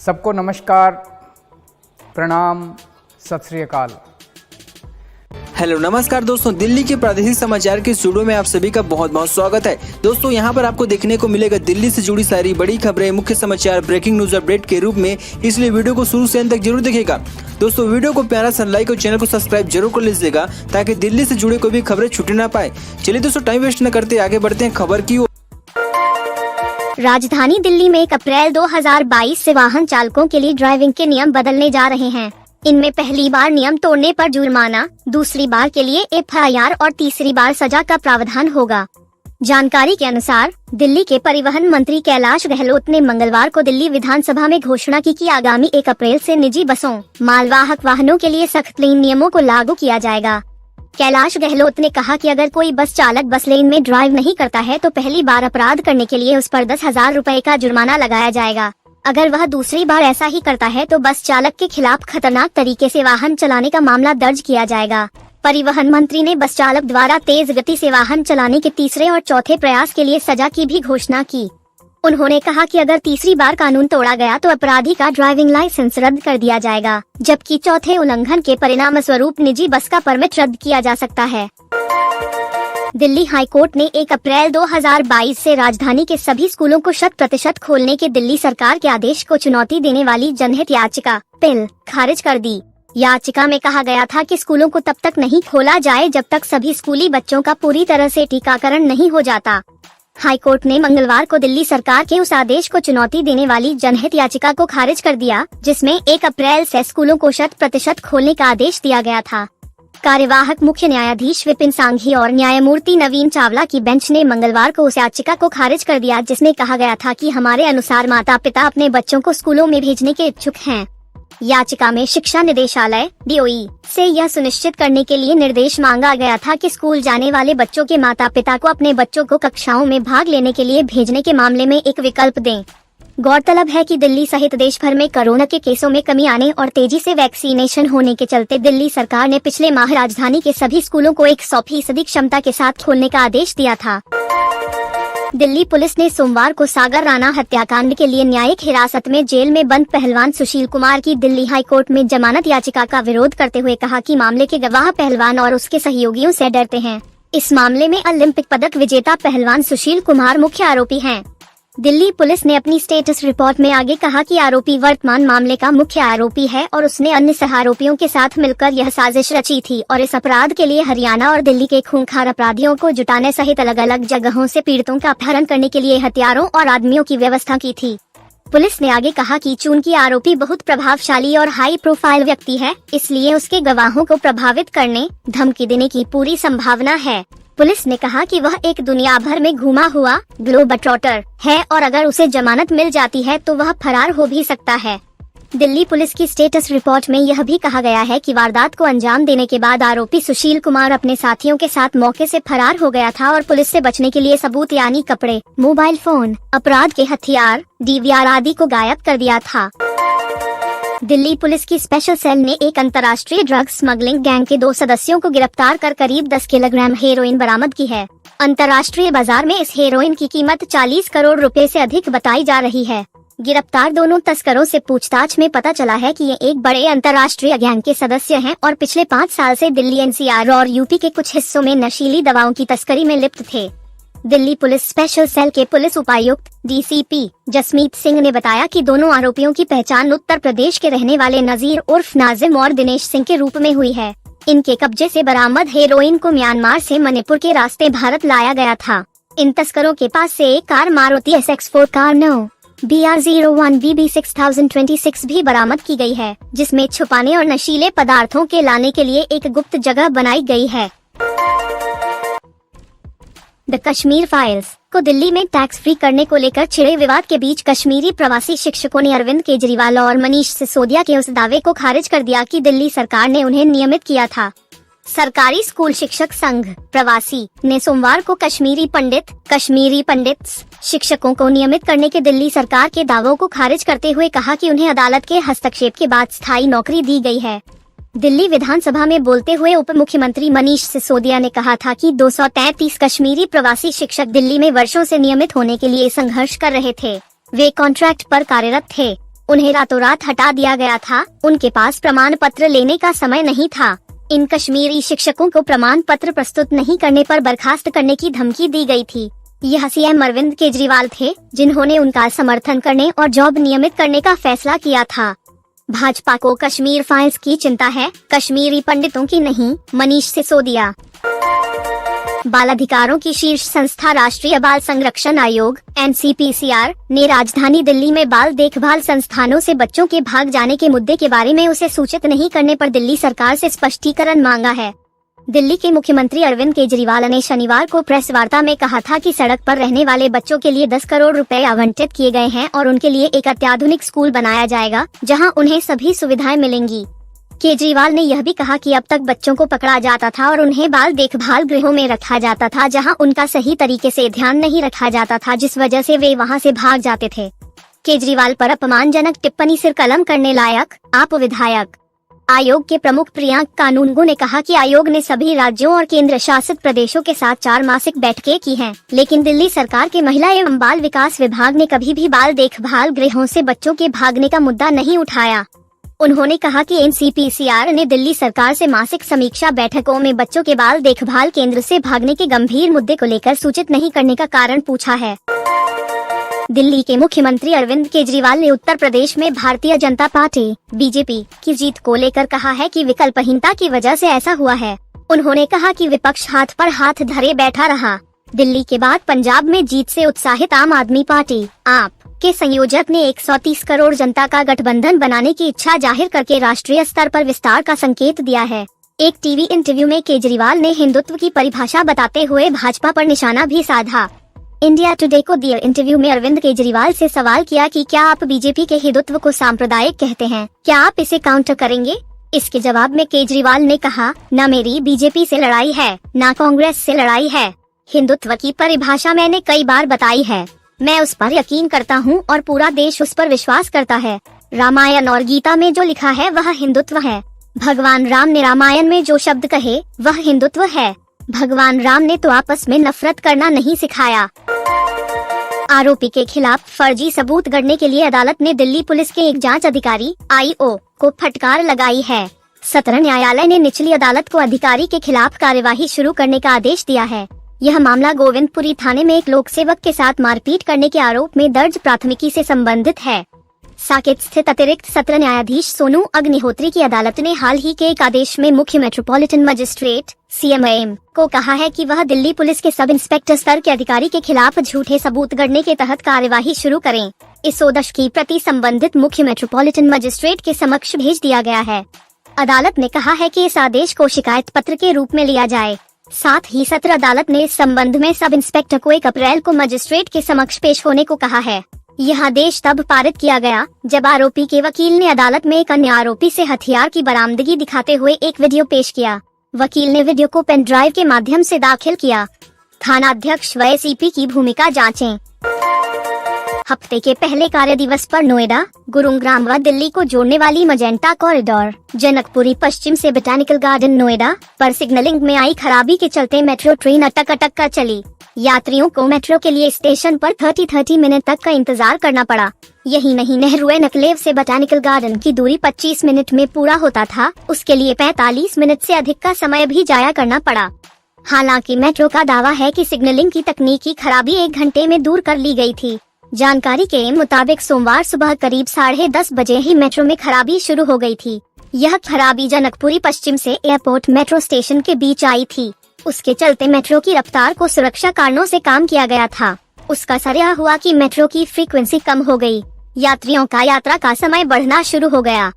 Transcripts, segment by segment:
सबको नमस्कार, प्रणाम, सत श्री अकाल। हेलो नमस्कार दोस्तों, दिल्ली के प्रादेशिक समाचार के स्टूडियो में आप सभी का बहुत बहुत स्वागत है। दोस्तों यहाँ पर आपको देखने को मिलेगा दिल्ली से जुड़ी सारी बड़ी खबरें, मुख्य समाचार, ब्रेकिंग न्यूज अपडेट के रूप में, इसलिए वीडियो को शुरू से अंत तक जरूर देखिएगा। दोस्तों वीडियो को प्यारा सा लाइक और चैनल को सब्सक्राइब जरूर कर लीजिएगा ताकि दिल्ली से जुड़े कोई भी खबरें छूटे ना पाए। चलिए दोस्तों टाइम वेस्ट न करते आगे बढ़ते हैं खबर की ओर। राजधानी दिल्ली में 1 अप्रैल 2022 से वाहन चालकों के लिए ड्राइविंग के नियम बदलने जा रहे हैं। इनमें पहली बार नियम तोड़ने पर जुर्माना, दूसरी बार के लिए एफआईआर और तीसरी बार सजा का प्रावधान होगा। जानकारी के अनुसार दिल्ली के परिवहन मंत्री कैलाश गहलोत ने मंगलवार को दिल्ली विधानसभा में घोषणा की कि आगामी 1 अप्रैल से निजी बसों, मालवाहक वाहनों के लिए सख्त लेन नियमों को लागू किया जाएगा। कैलाश गहलोत ने कहा कि अगर कोई बस चालक बस लेन में ड्राइव नहीं करता है तो पहली बार अपराध करने के लिए उस पर 10,000 रुपए का जुर्माना लगाया जाएगा। अगर वह दूसरी बार ऐसा ही करता है तो बस चालक के खिलाफ खतरनाक तरीके से वाहन चलाने का मामला दर्ज किया जाएगा। परिवहन मंत्री ने बस चालक द्वारा तेज गति से वाहन चलाने के तीसरे और चौथे प्रयास के लिए सजा की भी घोषणा की। उन्होंने कहा कि अगर तीसरी बार कानून तोड़ा गया तो अपराधी का ड्राइविंग लाइसेंस रद्द कर दिया जाएगा, जबकि चौथे उल्लंघन के परिणाम स्वरूप निजी बस का परमिट रद्द किया जा सकता है। दिल्ली हाई कोर्ट ने 1 अप्रैल 2022 से राजधानी के सभी स्कूलों को 100% खोलने के दिल्ली सरकार के आदेश को चुनौती देने वाली जनहित याचिका पिल खारिज कर दी। याचिका में कहा गया था कि स्कूलों को तब तक नहीं खोला जाए जब तक सभी स्कूली बच्चों का पूरी तरह से टीकाकरण नहीं हो जाता। हाई कोर्ट ने मंगलवार को दिल्ली सरकार के उस आदेश को चुनौती देने वाली जनहित याचिका को खारिज कर दिया, जिसमें 1 अप्रैल से स्कूलों को 100% खोलने का आदेश दिया गया था। कार्यवाहक मुख्य न्यायाधीश विपिन सांघी और न्यायमूर्ति नवीन चावला की बेंच ने मंगलवार को उस याचिका को खारिज कर दिया, जिसमें कहा गया था कि हमारे अनुसार माता पिता अपने बच्चों को स्कूलों में भेजने के इच्छुक हैं। याचिका में शिक्षा निदेशालय DOE से यह सुनिश्चित करने के लिए निर्देश मांगा गया था कि स्कूल जाने वाले बच्चों के माता पिता को अपने बच्चों को कक्षाओं में भाग लेने के लिए भेजने के मामले में एक विकल्प दें। गौरतलब है कि दिल्ली सहित देश भर में कोरोना के केसों में कमी आने और तेजी से वैक्सीनेशन होने के चलते दिल्ली सरकार ने पिछले माह राजधानी के सभी स्कूलों को 100% क्षमता के साथ खोलने का आदेश दिया था। दिल्ली पुलिस ने सोमवार को सागर राणा हत्याकांड के लिए न्यायिक हिरासत में जेल में बंद पहलवान सुशील कुमार की दिल्ली हाई कोर्ट में जमानत याचिका का विरोध करते हुए कहा कि मामले के गवाह पहलवान और उसके सहयोगियों से डरते हैं। इस मामले में ओलंपिक पदक विजेता पहलवान सुशील कुमार मुख्य आरोपी हैं। दिल्ली पुलिस ने अपनी स्टेटस रिपोर्ट में आगे कहा कि आरोपी वर्तमान मामले का मुख्य आरोपी है और उसने अन्य सहारोपियों के साथ मिलकर यह साजिश रची थी और इस अपराध के लिए हरियाणा और दिल्ली के खूंखार अपराधियों को जुटाने सहित अलग अलग जगहों से पीड़ितों का अपहरण करने के लिए हथियारों और आदमियों की व्यवस्था की थी। पुलिस ने आगे कहा कि चूंकि आरोपी बहुत प्रभावशाली और हाई प्रोफाइल व्यक्ति है, इसलिए उसके गवाहों को प्रभावित करने, धमकी देने की पूरी संभावना है। पुलिस ने कहा कि वह एक दुनिया भर में घूमा हुआ ग्लोब ट्रॉटर है और अगर उसे जमानत मिल जाती है तो वह फरार हो भी सकता है। दिल्ली पुलिस की स्टेटस रिपोर्ट में यह भी कहा गया है कि वारदात को अंजाम देने के बाद आरोपी सुशील कुमार अपने साथियों के साथ मौके से फरार हो गया था और पुलिस से बचने के लिए सबूत यानी कपड़े, मोबाइल फोन, अपराध के हथियार, DVR आदि को गायब कर दिया था। दिल्ली पुलिस की स्पेशल सेल ने एक अंतर्राष्ट्रीय ड्रग स्मगलिंग गैंग के 2 सदस्यों को गिरफ्तार कर करीब 10 किलोग्राम हेरोइन बरामद की है। अंतर्राष्ट्रीय बाजार में इस हेरोइन की कीमत 40 करोड़ रुपए से अधिक बताई जा रही है। गिरफ्तार दोनों तस्करों से पूछताछ में पता चला है कि ये एक बड़े अंतर्राष्ट्रीय गैंग के सदस्य हैं और पिछले 5 साल से दिल्ली NCR और यूपी के कुछ हिस्सों में नशीली दवाओं की तस्करी में लिप्त थे। दिल्ली पुलिस स्पेशल सेल के पुलिस उपायुक्त DCP जसमीत सिंह ने बताया कि दोनों आरोपियों की पहचान उत्तर प्रदेश के रहने वाले नजीर उर्फ नाजिम और दिनेश सिंह के रूप में हुई है। इनके कब्जे से बरामद हेरोइन को म्यांमार से मणिपुर के रास्ते भारत लाया गया था। इन तस्करों के पास से एक car Maruti SX4 car 9 BR01BB 6026 भी बरामद की गई है, जिसमें छुपाने और नशीले पदार्थों के लाने के लिए एक गुप्त जगह बनाई गई है। द कश्मीर फाइल्स को दिल्ली में टैक्स फ्री करने को लेकर छिड़े विवाद के बीच कश्मीरी प्रवासी शिक्षकों ने अरविंद केजरीवाल और मनीष सिसोदिया के उस दावे को खारिज कर दिया कि दिल्ली सरकार ने उन्हें नियमित किया था। सरकारी स्कूल शिक्षक संघ प्रवासी ने सोमवार को कश्मीरी पंडित शिक्षकों को नियमित करने के दिल्ली सरकार के दावों को खारिज करते हुए कहा कि उन्हें अदालत के हस्तक्षेप के बाद स्थायी नौकरी दी गई है। दिल्ली विधानसभा में बोलते हुए उप मुख्यमंत्री मनीष सिसोदिया ने कहा था कि 233 कश्मीरी प्रवासी शिक्षक दिल्ली में वर्षों से नियमित होने के लिए संघर्ष कर रहे थे। वे कॉन्ट्रैक्ट पर कार्यरत थे। उन्हें रातों रात हटा दिया गया था। उनके पास प्रमाण पत्र लेने का समय नहीं था। इन कश्मीरी शिक्षकों को प्रमाण पत्र प्रस्तुत नहीं करने पर बर्खास्त करने की धमकी दी गई थी। यह सीएम अरविंद केजरीवाल थे, जिन्होंने उनका समर्थन करने और जॉब नियमित करने का फैसला किया था। भाजपा को कश्मीर फाइल्स की चिंता है, कश्मीरी पंडितों की नहीं, मनीष सिसोदिया। बाल अधिकारों की शीर्ष संस्था राष्ट्रीय बाल संरक्षण आयोग NCPCR ने राजधानी दिल्ली में बाल देखभाल संस्थानों से बच्चों के भाग जाने के मुद्दे के बारे में उसे सूचित नहीं करने पर दिल्ली सरकार से स्पष्टीकरण मांगा है। दिल्ली के मुख्यमंत्री अरविंद केजरीवाल ने शनिवार को प्रेस वार्ता में कहा था कि सड़क पर रहने वाले बच्चों के लिए 10 करोड़ रुपए आवंटित किए गए हैं और उनके लिए एक अत्याधुनिक स्कूल बनाया जाएगा, जहां उन्हें सभी सुविधाएं मिलेंगी। केजरीवाल ने यह भी कहा कि अब तक बच्चों को पकड़ा जाता था और उन्हें बाल देखभाल गृहों में रखा जाता था, जहां उनका सही तरीके से ध्यान नहीं रखा जाता था, जिस वजह से वे वहां से भाग जाते थे। केजरीवाल पर अपमानजनक टिप्पणी सिर कलम करने लायक, आप विधायक। आयोग के प्रमुख प्रियांक कानूनगो ने कहा कि आयोग ने सभी राज्यों और केंद्र शासित प्रदेशों के साथ 4 मासिक बैठकें की हैं, लेकिन दिल्ली सरकार के महिला एवं बाल विकास विभाग ने कभी भी बाल देखभाल गृहों से बच्चों के भागने का मुद्दा नहीं उठाया। उन्होंने कहा कि NCPCR ने दिल्ली सरकार से मासिक समीक्षा बैठकों में बच्चों के बाल देखभाल केंद्र से भागने के गंभीर मुद्दे को लेकर सूचित नहीं करने का कारण पूछा है। दिल्ली के मुख्यमंत्री अरविंद केजरीवाल ने उत्तर प्रदेश में भारतीय जनता पार्टी BJP की जीत को लेकर कहा है कि विकल्पहीनता की वजह से ऐसा हुआ है। उन्होंने कहा कि विपक्ष हाथ पर हाथ धरे बैठा रहा। दिल्ली के बाद पंजाब में जीत से उत्साहित आम आदमी पार्टी आप के संयोजक ने 130 करोड़ जनता का गठबंधन बनाने की इच्छा जाहिर करके राष्ट्रीय स्तर पर विस्तार का संकेत दिया है। एक टीवी इंटरव्यू में केजरीवाल ने हिंदुत्व की परिभाषा बताते हुए भाजपा पर निशाना भी साधा। इंडिया टुडे को दिए इंटरव्यू में अरविंद केजरीवाल से सवाल किया कि क्या आप बीजेपी के हिंदुत्व को सांप्रदायिक कहते हैं, क्या आप इसे काउंटर करेंगे? इसके जवाब में केजरीवाल ने कहा, न मेरी बीजेपी से लड़ाई है, न कांग्रेस से लड़ाई है। हिंदुत्व की परिभाषा मैंने कई बार बताई है। मैं उस पर यकीन करता हूँ और पूरा देश उस पर विश्वास करता है। रामायण और गीता में जो लिखा है वह हिंदुत्व है। भगवान राम ने रामायण में जो शब्द कहे वह हिंदुत्व है। भगवान राम ने तो आपस में नफरत करना नहीं सिखाया। आरोपी के खिलाफ फर्जी सबूत गढ़ने के लिए अदालत ने दिल्ली पुलिस के एक जांच अधिकारी IO को फटकार लगाई है। सत्र न्यायालय ने निचली अदालत को अधिकारी के खिलाफ कार्यवाही शुरू करने का आदेश दिया है। यह मामला गोविंदपुरी थाने में एक लोक सेवक के साथ मारपीट करने के आरोप में दर्ज प्राथमिकी से संबंधित है। साकेत स्थित अतिरिक्त सत्र न्यायाधीश सोनू अग्निहोत्री की अदालत ने हाल ही के एक आदेश में मुख्य मेट्रोपॉलिटन मजिस्ट्रेट CMM को कहा है कि वह दिल्ली पुलिस के सब इंस्पेक्टर स्तर के अधिकारी के खिलाफ झूठे सबूत गढ़ने के तहत कार्यवाही शुरू करें। इस ओदश की प्रति संबंधित मुख्य मेट्रोपॉलिटन मजिस्ट्रेट के समक्ष भेज दिया गया है। अदालत ने कहा है कि इस आदेश को शिकायत पत्र के रूप में लिया जाए। साथ ही सत्र अदालत ने इस संबंध में सब इंस्पेक्टर को 1 अप्रैल को मजिस्ट्रेट के समक्ष पेश होने को कहा है। यह आदेश तब पारित किया गया जब आरोपी के वकील ने अदालत में एक अन्य आरोपी से हथियार की बरामदगी दिखाते हुए एक वीडियो पेश किया। वकील ने वीडियो को पेन ड्राइव के माध्यम से दाखिल किया। थानाध्यक्ष व ACP की भूमिका जांचें। हफ्ते के पहले कार्य दिवस पर नोएडा, गुरुग्राम व दिल्ली को जोड़ने वाली मजेंटा कॉरिडोर जनकपुरी पश्चिम से बोटैनिकल गार्डन नोएडा पर सिग्नलिंग में आई खराबी के चलते मेट्रो ट्रेन अटक कर चली। यात्रियों को मेट्रो के लिए स्टेशन पर 30 मिनट तक का इंतजार करना पड़ा। यही नहीं, नेहरू एनक्लेव से बोटैनिकल गार्डन की दूरी 25 मिनट में पूरा होता था, उसके लिए 45 मिनट से अधिक का समय भी जाया करना पड़ा। हालांकि मेट्रो का दावा है कि सिग्नलिंग की तकनीकी खराबी 1 घंटे में दूर कर ली गई थी। जानकारी के मुताबिक सोमवार सुबह करीब 10:30 बजे ही मेट्रो में खराबी शुरू हो गई थी। यह खराबी जनकपुरी पश्चिम से एयरपोर्ट मेट्रो स्टेशन के बीच आई थी। उसके चलते मेट्रो की रफ्तार को सुरक्षा कारणों से कम किया गया था। उसका असर यह हुआ कि मेट्रो की फ्रीक्वेंसी कम हो गई। यात्रियों का यात्रा का समय बढ़ना शुरू हो गया।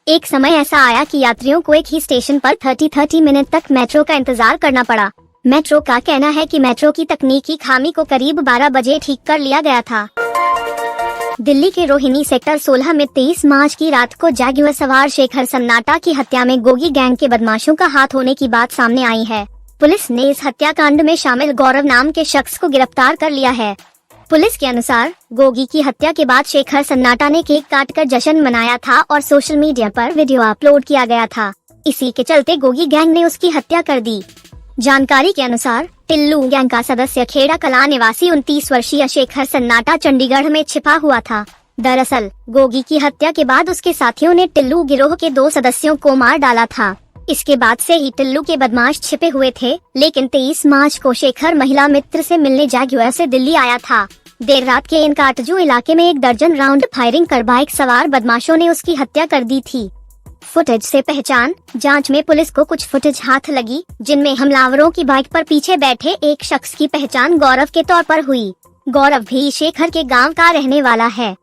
एक समय ऐसा आया कि यात्रियों को एक ही स्टेशन पर 30 मिनट तक मेट्रो का इंतजार करना पड़ा। मेट्रो का कहना है कि मेट्रो की तकनीकी खामी को करीब 12 बजे ठीक कर लिया गया था। दिल्ली के रोहिणी सेक्टर 16 में 23 मार्च की रात को जैगुआर सवार शेखर सन्नाटा की हत्या में गोगी गैंग के बदमाशों का हाथ होने की बात सामने आई है। पुलिस ने इस हत्याकांड में शामिल गौरव नाम के शख्स को गिरफ्तार कर लिया है। पुलिस के अनुसार गोगी की हत्या के बाद शेखर सन्नाटा ने केक काटकर जश्न मनाया था और सोशल मीडिया पर वीडियो अपलोड किया गया था। इसी के चलते गोगी गैंग ने उसकी हत्या कर दी। जानकारी के अनुसार टिल्लू गैंग का सदस्य खेड़ा कला निवासी 29 वर्षीय शेखर सन्नाटा चंडीगढ़ में छिपा हुआ था। दरअसल गोगी की हत्या के बाद उसके साथियों ने टिल्लू गिरोह के 2 सदस्यों को मार डाला था। इसके बाद से ही टिल्लू के बदमाश छिपे हुए थे, लेकिन 23 मार्च को शेखर महिला मित्र से मिलने जगुआर से दिल्ली आया था। देर रात के इनकाटजू इलाके में 1 दर्जन राउंड फायरिंग कर बाइक सवार बदमाशों ने उसकी हत्या कर दी थी। फुटेज से पहचान। जांच में पुलिस को कुछ फुटेज हाथ लगी, जिनमें हमलावरों की बाइक पर पीछे बैठे एक शख्स की पहचान गौरव के तौर पर हुई। गौरव भी शेखर के गांव का रहने वाला है।